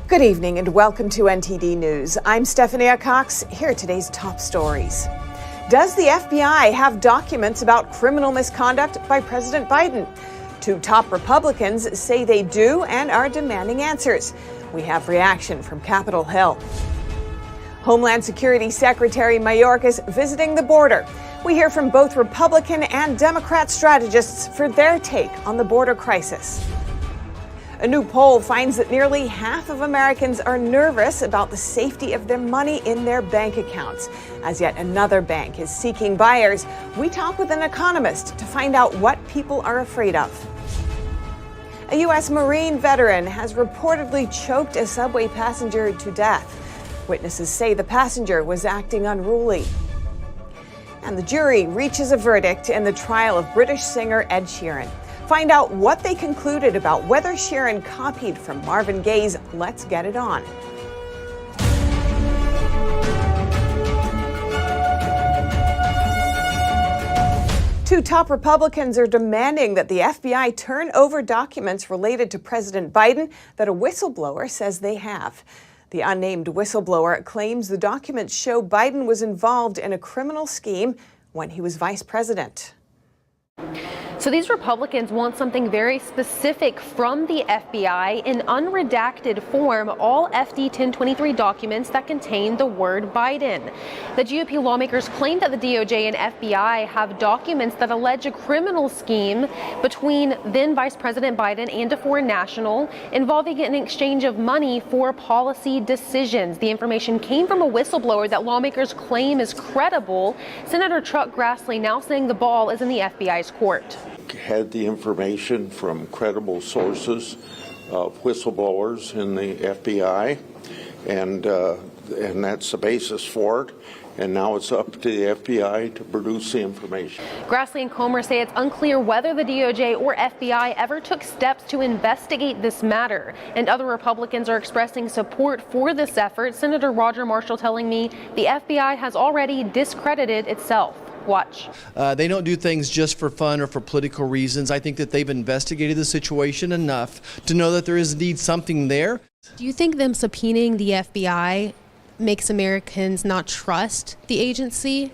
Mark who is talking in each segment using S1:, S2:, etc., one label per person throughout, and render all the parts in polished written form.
S1: Good evening and welcome to NTD News. I'm Stephanie Cox. Here are today's top stories. Does the FBI have documents about criminal misconduct by President Biden? Two top Republicans say they do and are demanding answers. We have reaction from Capitol Hill. Homeland Security Secretary Mayorkas visiting the border. We hear from both Republican and Democrat strategists for their take on the border crisis. A new poll finds that nearly half of Americans are nervous about the safety of their money in their bank accounts. As yet another bank is seeking buyers, we talk with an economist to find out what people are afraid of. A U.S. Marine veteran has reportedly choked a subway passenger to death. Witnesses say the passenger was acting unruly. And the jury reaches a verdict in the trial of British singer Ed Sheeran. Find out what they concluded about whether Sheeran copied from Marvin Gaye's Let's Get It On. Two top Republicans are demanding that the FBI turn over documents related to President Biden that a whistleblower says they have. The unnamed whistleblower claims the documents show Biden was involved in a criminal scheme when he was vice president.
S2: So these Republicans want something very specific from the FBI in unredacted form, all FD 1023 documents that contain the word Biden. The GOP lawmakers claim that the DOJ and FBI have documents that allege a criminal scheme between then Vice President Biden and a foreign national involving an exchange of money for policy decisions. The information came from a whistleblower that lawmakers claim is credible. Senator Chuck Grassley now saying the ball is in the FBI's court.
S3: Had the information from credible sources of whistleblowers in the FBI, and that's the basis for it. And now it's up to the FBI to produce the information.
S2: Grassley and Comer say it's unclear whether the DOJ or FBI ever took steps to investigate this matter. And other Republicans are expressing support for this effort. Senator Roger Marshall telling me the FBI has already discredited itself. Watch.
S4: They don't do things just for fun or for political reasons. I think that they've investigated the situation enough to know that there is indeed something there.
S5: Do you think them subpoenaing the FBI makes Americans not trust the agency?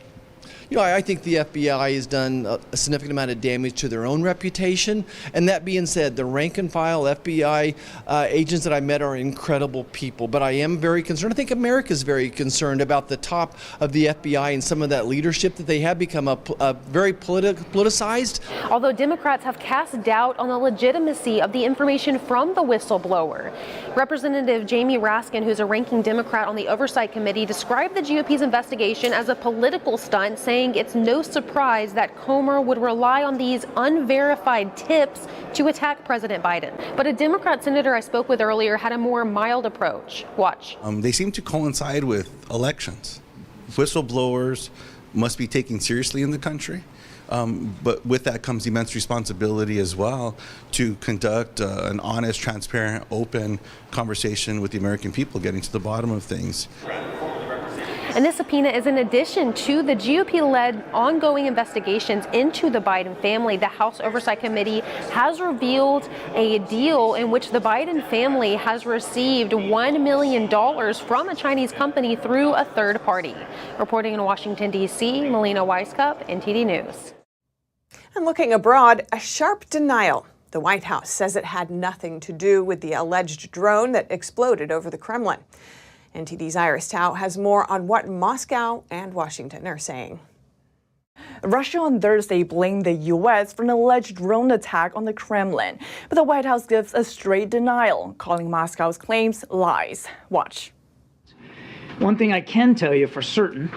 S4: You know, I think the FBI has done a significant amount of damage to their own reputation. And that being said, the rank and file FBI agents that I met are incredible people. But I am very concerned. I think America is very concerned about the top of the FBI and some of that leadership that they have become a very politicized.
S2: Although Democrats have cast doubt on the legitimacy of the information from the whistleblower. Representative Jamie Raskin, who's a ranking Democrat on the Oversight Committee, described the GOP's investigation as a political stunt, saying it's no surprise that Comer would rely on these unverified tips to attack President Biden. But a Democrat senator I spoke with earlier had a more mild approach. Watch.
S6: They seem to coincide with elections. Whistleblowers must be taken seriously in the country. But with that comes immense responsibility as well to conduct an honest, transparent, open conversation with the American people, getting to the bottom of things.
S2: And this subpoena is in addition to the GOP-led ongoing investigations into the Biden family. The House Oversight Committee has revealed a deal in which the Biden family has received $1 million from a Chinese company through a third party. Reporting in Washington, D.C., Melina Weisskopf, NTD News. And
S1: looking abroad, a sharp denial. The White House says it had nothing to do with the alleged drone that exploded over the Kremlin. NTD's Iris Tao has more on what Moscow and Washington are saying.
S7: Russia on Thursday blamed the U.S. for an alleged drone attack on the Kremlin, but the White House gives a straight denial, calling Moscow's claims lies. Watch.
S8: One thing I can tell you for certain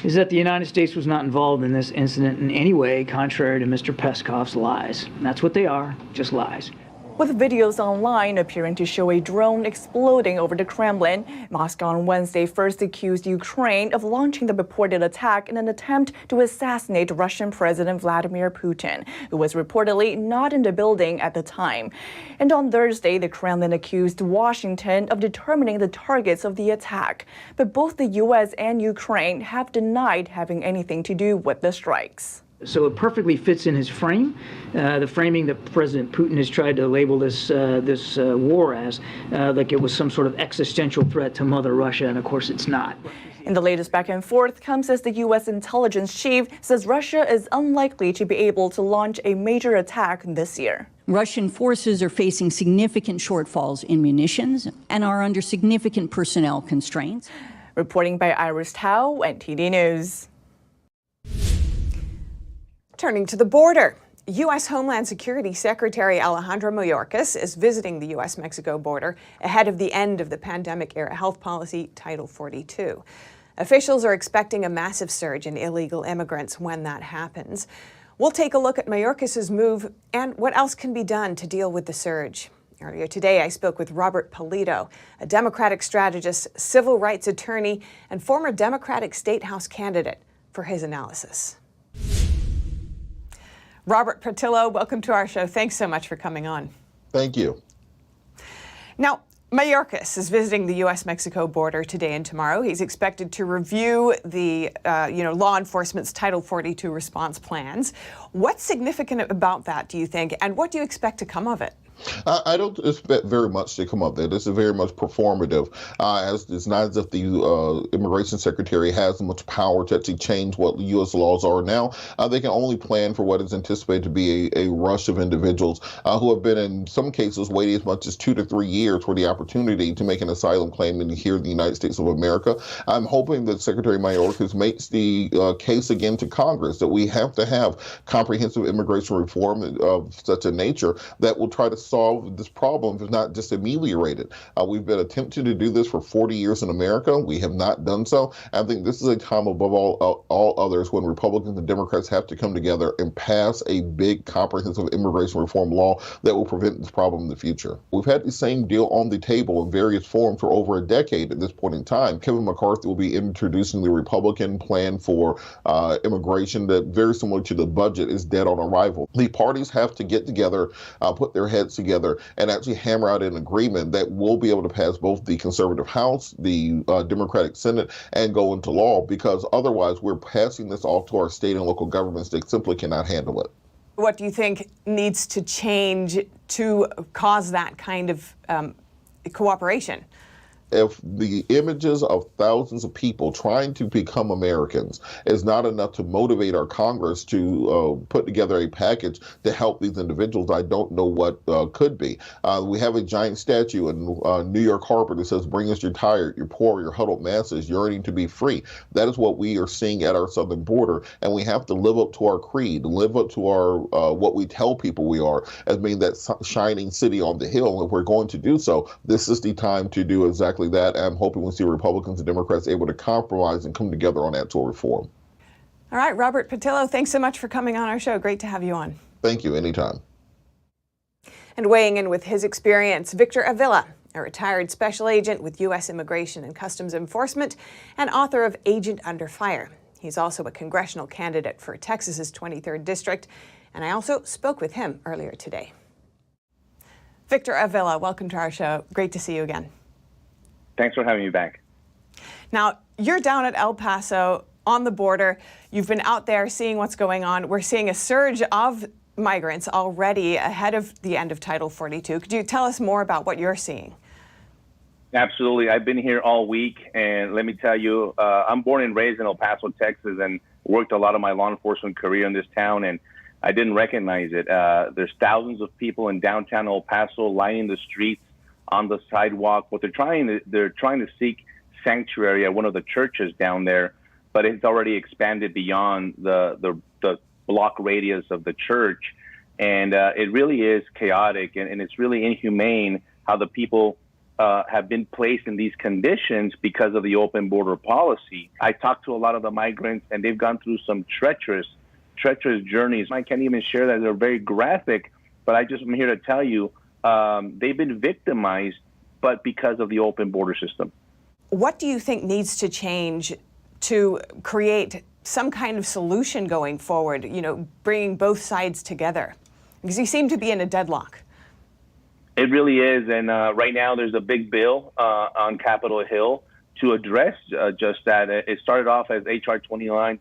S8: is that the United States was not involved in this incident in any way, contrary to Mr. Peskov's lies. And that's what they are, just lies.
S7: With videos online appearing to show a drone exploding over the Kremlin, Moscow on Wednesday first accused Ukraine of launching the purported attack in an attempt to assassinate Russian President Vladimir Putin, who was reportedly not in the building at the time. And on Thursday, the Kremlin accused Washington of determining the targets of the attack. But both the U.S. and Ukraine have denied having anything to do with the strikes.
S8: So it perfectly fits in his frame, the framing that President Putin has tried to label this war as, like it was some sort of existential threat to Mother Russia, and of course it's not.
S7: And the latest back and forth comes as the U.S. intelligence chief says Russia is unlikely to be able to launch a major attack this year.
S9: Russian forces are facing significant shortfalls in munitions and are under significant personnel constraints.
S7: Reporting by Iris Tao, NTD News.
S1: Turning to the border, U.S. Homeland Security Secretary Alejandro Mayorkas is visiting the U.S.-Mexico border ahead of the end of the pandemic-era health policy, Title 42. Officials are expecting a massive surge in illegal immigrants when that happens. We'll take a look at Mayorkas' move and what else can be done to deal with the surge. Earlier today, I spoke with Robert Polito, a Democratic strategist, civil rights attorney, and former Democratic State House candidate, for his analysis. Robert Polito, welcome to our show. Thanks so much for coming on.
S10: Thank you.
S1: Now, Mayorkas is visiting the U.S.-Mexico border today and tomorrow. He's expected to review the, law enforcement's Title 42 response plans. What's significant about that, do you think, and what do you expect to come of it?
S10: I don't expect very much to come up there. This is very much performative, as it's not as if the immigration secretary has much power to actually change what the U.S. laws are now. They can only plan for what is anticipated to be a rush of individuals who have been, in some cases, waiting as much as 2 to 3 years for the opportunity to make an asylum claim here in the United States of America. I'm hoping that Secretary Mayorkas makes the case again to Congress that we have to have comprehensive immigration reform of such a nature that will try to solve this problem, if not just ameliorate it. We've been attempting to do this for 40 years in America. We have not done so. I think this is a time above all others when Republicans and Democrats have to come together and pass a big comprehensive immigration reform law that will prevent this problem in the future. We've had the same deal on the table in various forms for over a decade at this point in time. Kevin McCarthy will be introducing the Republican plan for immigration that, very similar to the budget, is dead on arrival. The parties have to get together, put their heads together, and actually hammer out an agreement that will be able to pass both the conservative House, the Democratic Senate, and go into law, because otherwise we're passing this off to our state and local governments that simply cannot handle it.
S1: What do you think needs to change to cause that kind of cooperation?
S10: If the images of thousands of people trying to become Americans is not enough to motivate our Congress to put together a package to help these individuals, I don't know what could be. We have a giant statue in New York Harbor that says, "Bring us your tired, your poor, your huddled masses yearning to be free." That is what we are seeing at our southern border, and we have to live up to our creed, live up to our what we tell people we are, as being that shining city on the hill. And if we're going to do so, this is the time to do exactly that. I'm hoping we'll see Republicans and Democrats able to compromise and come together on actual reform.
S1: All right, Robert Polito, thanks so much for coming on our show. Great to have you on.
S10: Thank you. Anytime.
S1: And weighing in with his experience, Victor Avila, a retired special agent with U.S. Immigration and Customs Enforcement and author of Agent Under Fire. He's also a congressional candidate for Texas's 23rd District, and I also spoke with him earlier today. Victor Avila, welcome to our show. Great to see you again.
S11: Thanks for having me back.
S1: Now, you're down at El Paso on the border. You've been out there seeing what's going on. We're seeing a surge of migrants already ahead of the end of Title 42. Could you tell us more about what you're seeing?
S11: Absolutely. I've been here all week, and let me tell you, I'm born and raised in El Paso, Texas, and worked a lot of my law enforcement career in this town, and I didn't recognize it. There's thousands of people in downtown El Paso lining the streets, on the sidewalk. What they're trying to seek sanctuary at one of the churches down there, but it's already expanded beyond the block radius of the church, and it really is chaotic, and it's really inhumane how the people have been placed in these conditions because of the open border policy. I talked to a lot of the migrants, and they've gone through some treacherous journeys. I can't even share that. They're very graphic, but I'm here to tell you, they've been victimized, but because of the open border system.
S1: What do you think needs to change to create some kind of solution going forward, bringing both sides together? Because you seem to be in a deadlock.
S11: It really is, and right now there's a big bill on Capitol Hill to address just that. It started off as H.R. 29,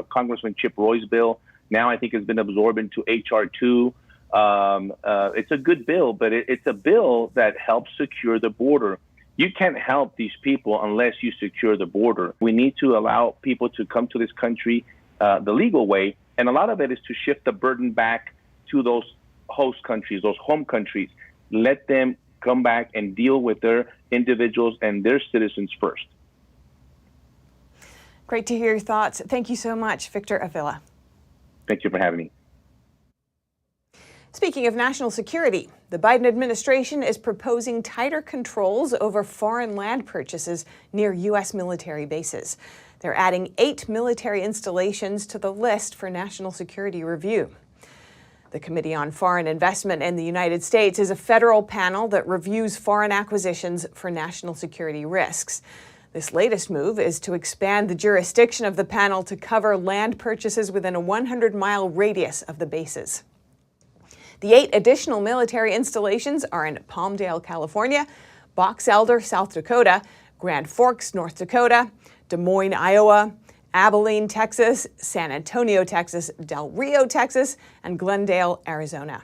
S11: Congressman Chip Roy's bill. Now I think it's been absorbed into H.R. 2. It's a good bill, but it's a bill that helps secure the border. You can't help these people unless you secure the border. We need to allow people to come to this country the legal way, and a lot of it is to shift the burden back to those host countries, those home countries. Let them come back and deal with their individuals and their citizens first.
S1: Great to hear your thoughts. Thank you so much, Victor Avila.
S11: Thank you for having me.
S1: Speaking of national security, the Biden administration is proposing tighter controls over foreign land purchases near U.S. military bases. They're adding 8 military installations to the list for national security review. The Committee on Foreign Investment in the United States is a federal panel that reviews foreign acquisitions for national security risks. This latest move is to expand the jurisdiction of the panel to cover land purchases within a 100-mile radius of the bases. The 8 additional military installations are in Palmdale, California, Box Elder, South Dakota, Grand Forks, North Dakota, Des Moines, Iowa, Abilene, Texas, San Antonio, Texas, Del Rio, Texas, and Glendale, Arizona.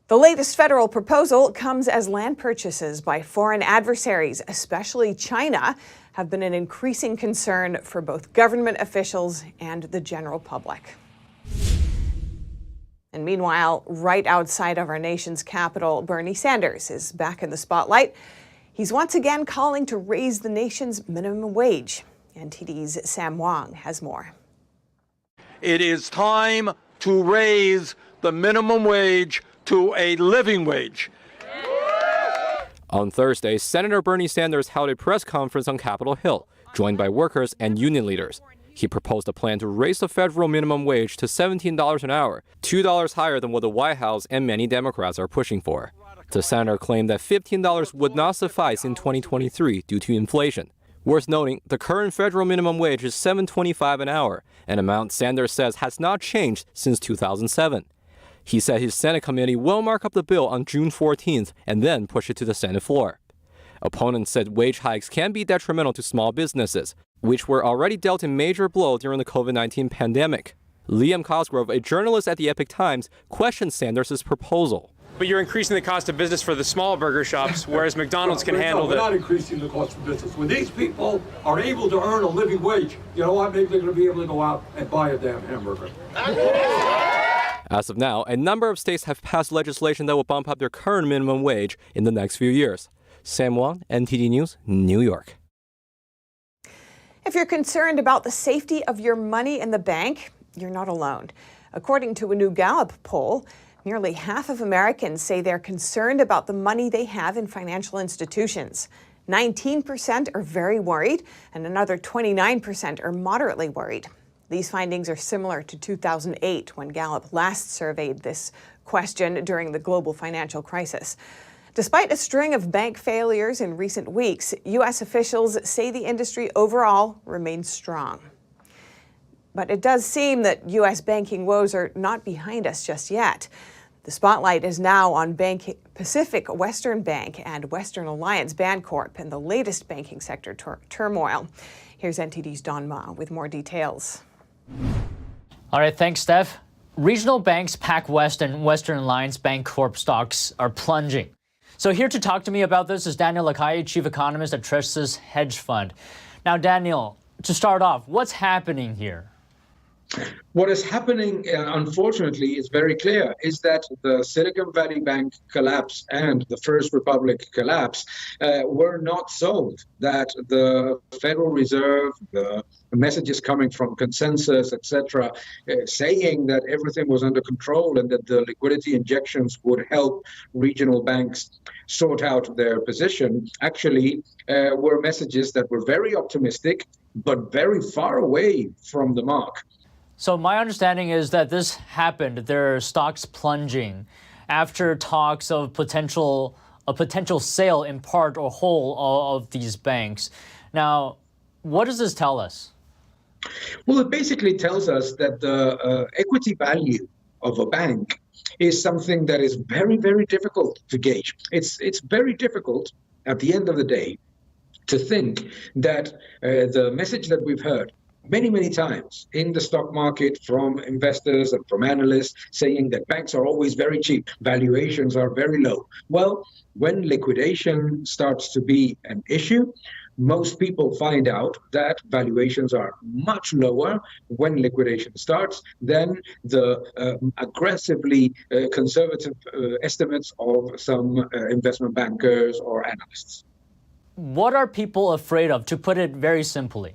S1: The latest federal proposal comes as land purchases by foreign adversaries, especially China, have been an increasing concern for both government officials and the general public. And meanwhile, right outside of our nation's capital, Bernie Sanders is back in the spotlight. He's once again calling to raise the nation's minimum wage. NTD's Sam Wong has more.
S12: It is time to raise the minimum wage to a living wage.
S13: On Thursday, Senator Bernie Sanders held a press conference on Capitol Hill, joined by workers and union leaders. He proposed a plan to raise the federal minimum wage to $17 an hour, $2 higher than what the White House and many Democrats are pushing for. The senator claimed that $15 would not suffice in 2023 due to inflation. Worth noting, the current federal minimum wage is $7.25 an hour, an amount Sanders says has not changed since 2007. He said his Senate committee will mark up the bill on June 14th and then push it to the Senate floor. Opponents said wage hikes can be detrimental to small businesses, which were already dealt a major blow during the COVID-19 pandemic. Liam Cosgrove, a journalist at the Epoch Times, questioned Sanders' proposal.
S14: But you're increasing the cost of business for the small burger shops, whereas McDonald's can handle
S15: We're not increasing the cost of business. When these people are able to earn a living wage, you know what? Maybe they're going to be able to go out and buy a damn hamburger.
S13: As of now, a number of states have passed legislation that will bump up their current minimum wage in the next few years. Sam Wong, NTD News, New York.
S1: If you're concerned about the safety of your money in the bank, you're not alone. According to a new Gallup poll, nearly half of Americans say they're concerned about the money they have in financial institutions. 19% are very worried, and another 29% are moderately worried. These findings are similar to 2008, when Gallup last surveyed this question during the global financial crisis. Despite a string of bank failures in recent weeks, U.S. officials say the industry overall remains strong. But it does seem that U.S. banking woes are not behind us just yet. The spotlight is now on Pacific Western Bank and Western Alliance Bancorp and the latest banking sector turmoil. Here's NTD's Don Ma with more details.
S16: All right, thanks, Steph. Regional banks Pacwest and Western Alliance Bancorp stocks are plunging. So here to talk to me about this is Daniel Lacaille, Chief Economist at Tristis Hedge Fund. Now, Daniel, to start off, what's happening here?
S17: What is happening, unfortunately, is very clear, is that the Silicon Valley Bank collapse and the First Republic collapse were not solved. That the Federal Reserve, the messages coming from consensus, etc., saying that everything was under control and that the liquidity injections would help regional banks sort out their position, actually were messages that were very optimistic, but very far away from the mark.
S16: So my understanding is that this happened, their stocks plunging, after talks of a potential sale in part or whole of these banks. Now, what does this tell us?
S17: Well, it basically tells us that the equity value of a bank is something that is very, very difficult to gauge. It's very difficult at the end of the day to think that the message that we've heard many times in the stock market from investors and from analysts saying that banks are always very cheap, valuations are very low. Well, when liquidation starts to be an issue, most people find out that valuations are much lower when liquidation starts than the aggressively conservative estimates of some investment bankers or analysts.
S16: What are people afraid of, to put it very simply?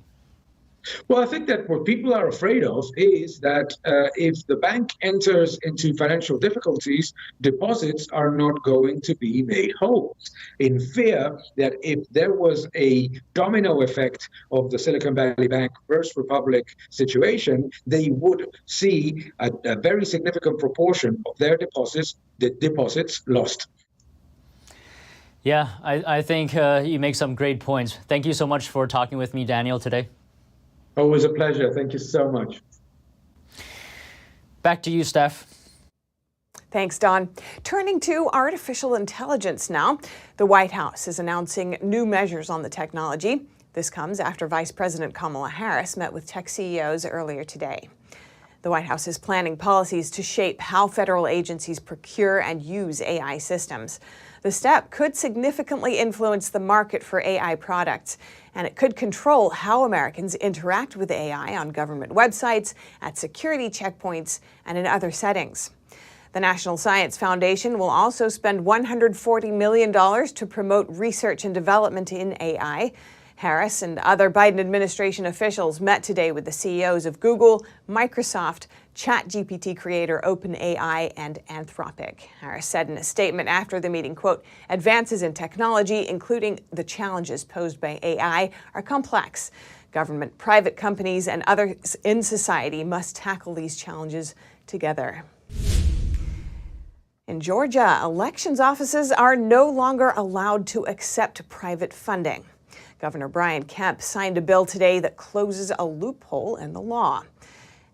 S17: Well, I think that what people are afraid of is that if the bank enters into financial difficulties, deposits are not going to be made whole. In fear that if there was a domino effect of the Silicon Valley Bank First Republic situation, they would see a very significant proportion of their deposits lost.
S16: Yeah, I think you make some great points. Thank you so much for talking with me, Daniel, today.
S17: Always a pleasure. Thank you so much.
S16: Back to you, Steph.
S1: Thanks, Don. Turning to artificial intelligence now. The White House is announcing new measures on the technology. This comes after Vice President Kamala Harris met with tech CEOs earlier today. The White House is planning policies to shape how federal agencies procure and use AI systems. The step could significantly influence the market for AI products, and it could control how Americans interact with AI on government websites, at security checkpoints, and in other settings. The National Science Foundation will also spend $140 million to promote research and development in AI. Harris and other Biden administration officials met today with the CEOs of Google, Microsoft, ChatGPT creator OpenAI, and Anthropic. Harris said in a statement after the meeting, quote, "Advances in technology, including the challenges posed by AI, are complex. Government, private companies, and others in society must tackle these challenges together." In Georgia, elections offices are no longer allowed to accept private funding. Governor Brian Kemp signed a bill today that closes a loophole in the law.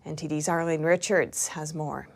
S1: NTD's Arlene Richards has more.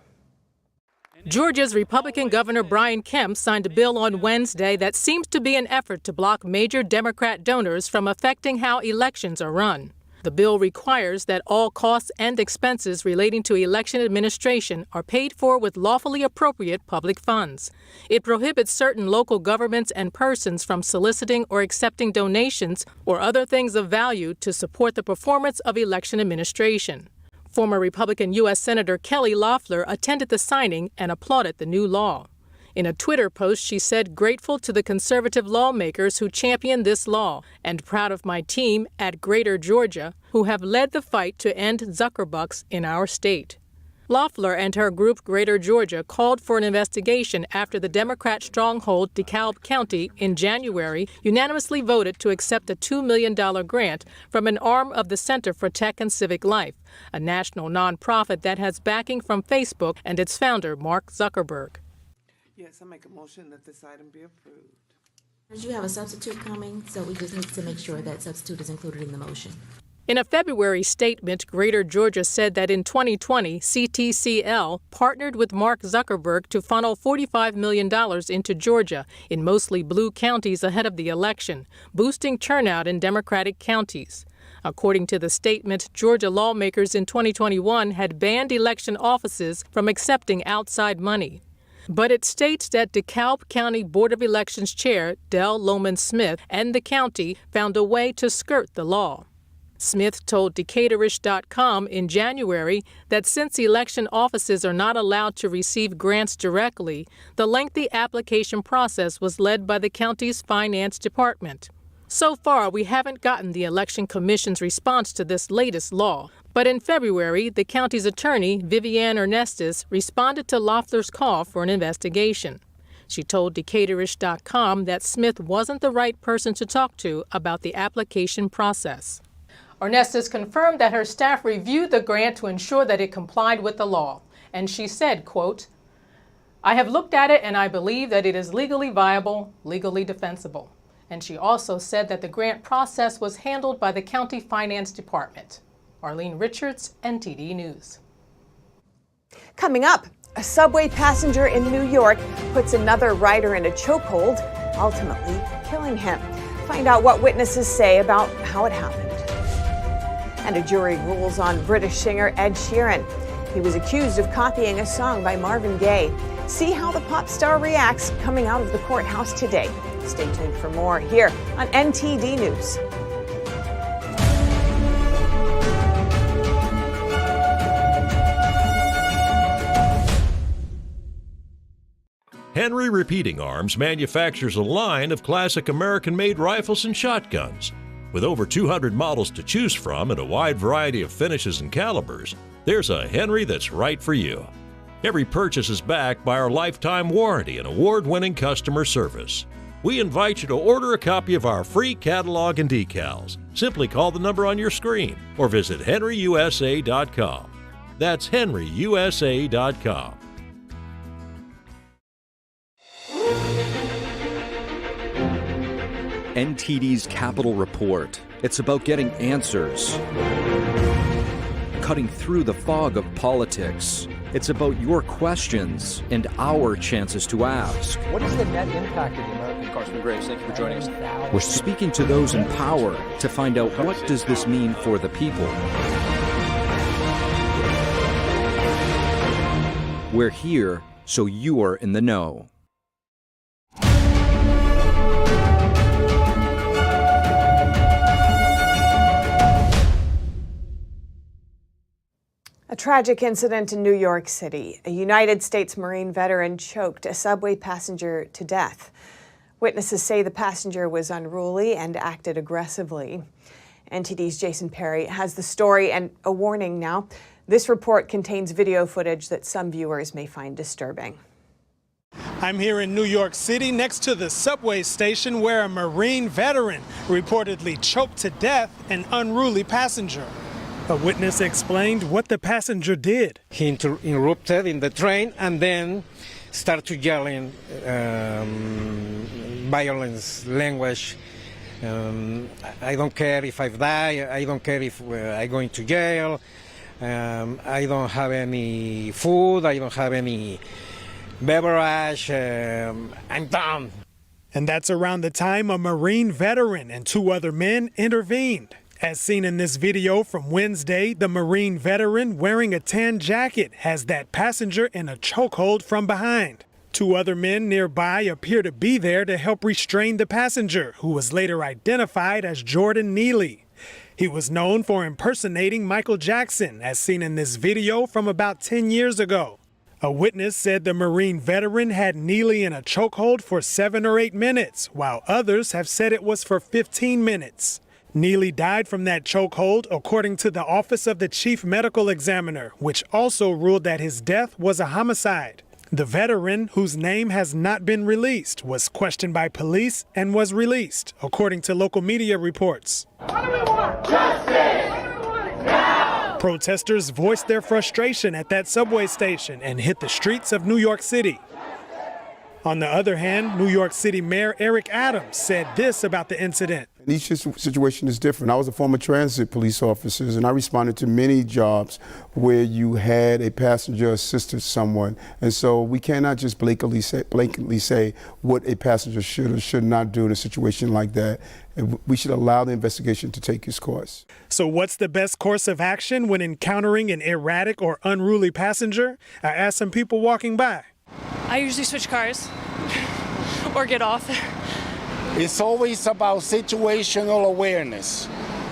S18: Georgia's Republican Governor Brian Kemp signed a bill on Wednesday that seems to be an effort to block major Democrat donors from affecting how elections are run. The bill requires that all costs and expenses relating to election administration are paid for with lawfully appropriate public funds. It prohibits certain local governments and persons from soliciting or accepting donations or other things of value to support the performance of election administration. Former Republican U.S. Senator Kelly Loeffler attended the signing and applauded the new law. In a Twitter post, she said, "Grateful to the conservative lawmakers who championed this law and proud of my team at Greater Georgia who have led the fight to end Zuckerbucks in our state." Loeffler and her group Greater Georgia called for an investigation after the Democrat stronghold DeKalb County in January unanimously voted to accept a $2 million grant from an arm of the Center for Tech and Civic Life, a national nonprofit that has backing from Facebook and its founder, Mark Zuckerberg.
S19: Yes, I make a motion that this item be approved.
S20: You have a substitute coming, so we just need to make sure that substitute is included in the motion.
S18: In a February statement, Greater Georgia said that in 2020, CTCL partnered with Mark Zuckerberg to funnel $45 million into Georgia in mostly blue counties ahead of the election, boosting turnout in Democratic counties. According to the statement, Georgia lawmakers in 2021 had banned election offices from accepting outside money. But it states that DeKalb County Board of Elections Chair Del Loman Smith and the county found a way to skirt the law. Smith told Decatorish.com in January that since election offices are not allowed to receive grants directly, the lengthy application process was led by the county's finance department. So far, we haven't gotten the Election Commission's response to this latest law. But in February, the county's attorney, Vivian Ernestis, responded to Loeffler's call for an investigation. She told Decatorish.com that Smith wasn't the right person to talk to about the application process. Ernestis confirmed that her staff reviewed the grant to ensure that it complied with the law. And she said, quote, "I have looked at it and I believe that it is legally viable, legally defensible." And she also said that the grant process was handled by the county finance department. Arlene Richards, NTD News.
S1: Coming up, a subway passenger in New York puts another rider in a chokehold, ultimately killing him. find out what witnesses say about how it happened. And a jury rules on British singer Ed Sheeran. He was accused of copying a song by Marvin Gaye. See how the pop star reacts coming out of the courthouse today. Stay tuned for more here on NTD News.
S21: Henry Repeating Arms manufactures a line of classic American-made rifles and shotguns. With over 200 models to choose from and a wide variety of finishes and calibers, there's a Henry that's right for you. Every purchase is backed by our lifetime warranty and award-winning customer service. We invite you to order a copy of our free catalog and decals. Simply call the number on your screen or visit henryusa.com. That's henryusa.com.
S22: NTD's Capitol Report. It's about getting answers, cutting through the fog of politics. It's about your questions and our chances to ask.
S23: What is the net impact of the American Congressman Graves? Thank you for joining us.
S22: We're speaking to those in power to find out what does this mean for the people. We're here so you're in the know.
S1: A tragic incident in New York City. A United States Marine veteran choked a subway passenger to death. Witnesses say the passenger was unruly and acted aggressively. NTD's Jason Perry has the story and a warning now. This report contains video footage that some viewers may find disturbing.
S24: I'm here in New York City next to the subway station where a Marine veteran reportedly choked to death an unruly passenger. A witness explained what the passenger did.
S25: He interrupted in the train and then started yelling violence language. I don't care if I die. I don't care if I'm going to jail. I don't have any food. I don't have any beverage. I'm done.
S24: And that's around the time a Marine veteran and two other men intervened. As seen in this video from Wednesday, the Marine veteran wearing a tan jacket has that passenger in a chokehold from behind. Two other men nearby appear to be there to help restrain the passenger, who was later identified as Jordan Neely. He was known for impersonating Michael Jackson, as seen in this video from about 10 years ago. A witness said the Marine veteran had Neely in a chokehold for 7 or 8 minutes, while others have said it was for 15 minutes. Neely died from that chokehold, according to the Office of the Chief Medical Examiner, which also ruled that his death was a homicide. The veteran, whose name has not been released, was questioned by police and was released, according to local media reports.
S26: What do we want? Justice! Now!
S24: Protesters voiced their frustration at that subway station and hit the streets of New York City. On the other hand, New York City Mayor Eric Adams said this about the incident.
S27: Each situation is different. I was a former transit police officer, and I responded to many jobs where you had a passenger assist someone. And so we cannot just blatantly say what a passenger should or should not do in a situation like that. And we should allow the investigation to take its course.
S24: So what's the best course of action when encountering an erratic or unruly passenger? I asked some people walking by.
S28: I usually switch cars or get off.
S29: It's always about situational awareness.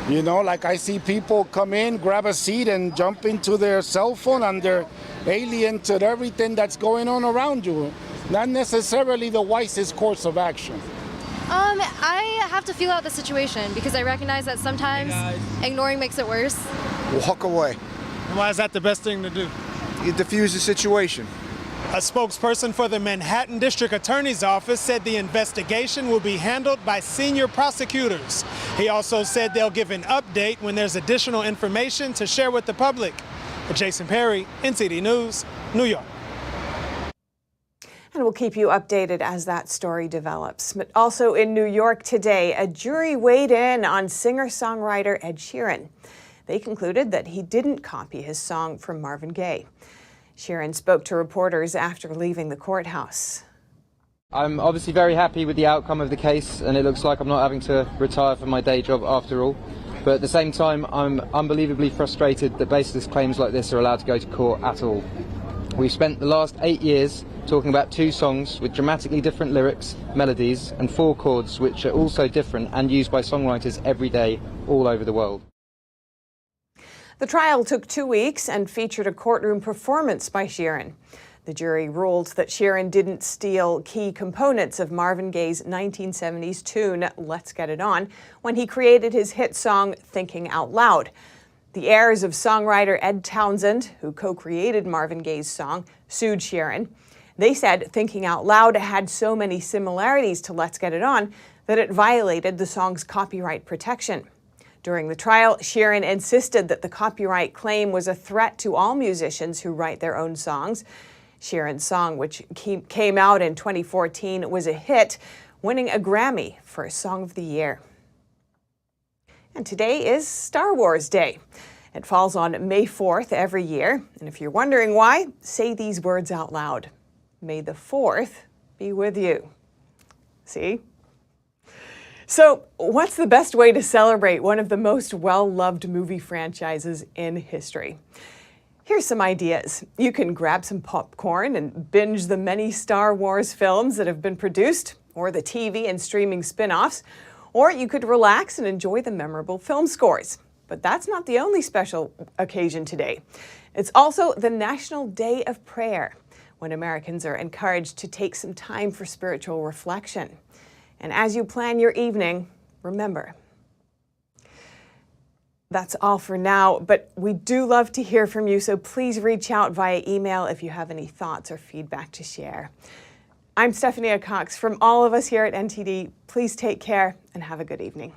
S29: You know, like I see people come in, grab a seat and jump into their cell phone and they're alien to everything that's going on around you. Not necessarily the wisest course of action.
S30: I have to feel out the situation because I recognize that sometimes ignoring makes it worse.
S31: Walk away.
S24: Why is that the best thing to do?
S31: You diffuse the situation.
S24: A spokesperson for the Manhattan District Attorney's Office said the investigation will be handled by senior prosecutors. He also said they'll give an update when there's additional information to share with the public. Jason Perry, NTD News, New York.
S1: And we'll keep you updated as that story develops. But also in New York today, a jury weighed in on singer-songwriter Ed Sheeran. They concluded that he didn't copy his song from Marvin Gaye. Sheeran spoke to reporters after leaving the courthouse.
S2: I'm obviously very happy with the outcome of the case, and it looks like I'm not having to retire from my day job after all. But at the same time, I'm unbelievably frustrated that baseless claims like this are allowed to go to court at all. We've spent the last 8 years talking about 2 songs with dramatically different lyrics, melodies, and 4 chords, which are also different and used by songwriters every day all over the world.
S1: The trial took 2 weeks and featured a courtroom performance by Sheeran. The jury ruled that Sheeran didn't steal key components of Marvin Gaye's 1970s tune, Let's Get It On, when he created his hit song, Thinking Out Loud. The heirs of songwriter Ed Townsend, who co-created Marvin Gaye's song, sued Sheeran. They said Thinking Out Loud had so many similarities to Let's Get It On that it violated the song's copyright protection. During the trial, Sheeran insisted that the copyright claim was a threat to all musicians who write their own songs. Sheeran's song, which came out in 2014, was a hit, winning a Grammy for Song of the Year. And today is Star Wars Day. It falls on May 4th every year. And if you're wondering why, say these words out loud. May the 4th be with you. See? So, what's the best way to celebrate one of the most well-loved movie franchises in history? Here's some ideas. You can grab some popcorn and binge the many Star Wars films that have been produced, or the TV and streaming spin-offs, or you could relax and enjoy the memorable film scores. But that's not the only special occasion today. It's also the National Day of Prayer, when Americans are encouraged to take some time for spiritual reflection. And as you plan your evening, remember, that's all for now, but we do love to hear from you, so please reach out via email if you have any thoughts or feedback to share. I'm Stephanie Cox. From all of us here at NTD, please take care and have a good evening.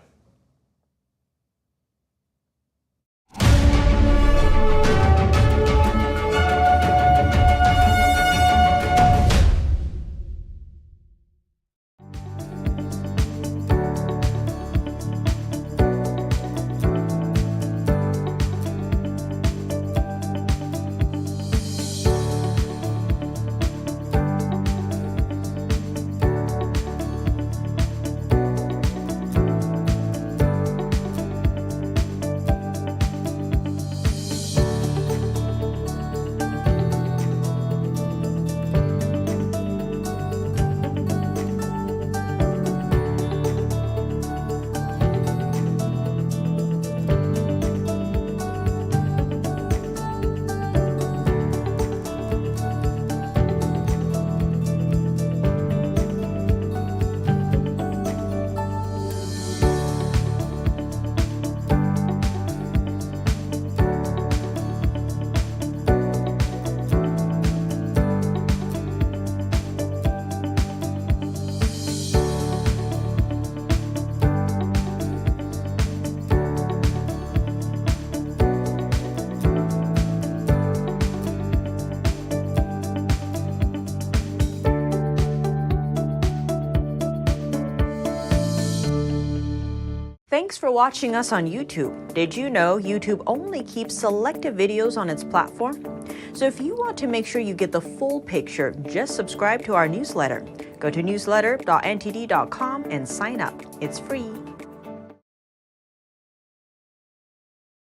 S3: Thanks for watching us on YouTube. Did you know YouTube only keeps selective videos on its platform? So if you want to make sure you get the full picture, just subscribe to our newsletter. Go to newsletter.ntd.com and sign up. It's free.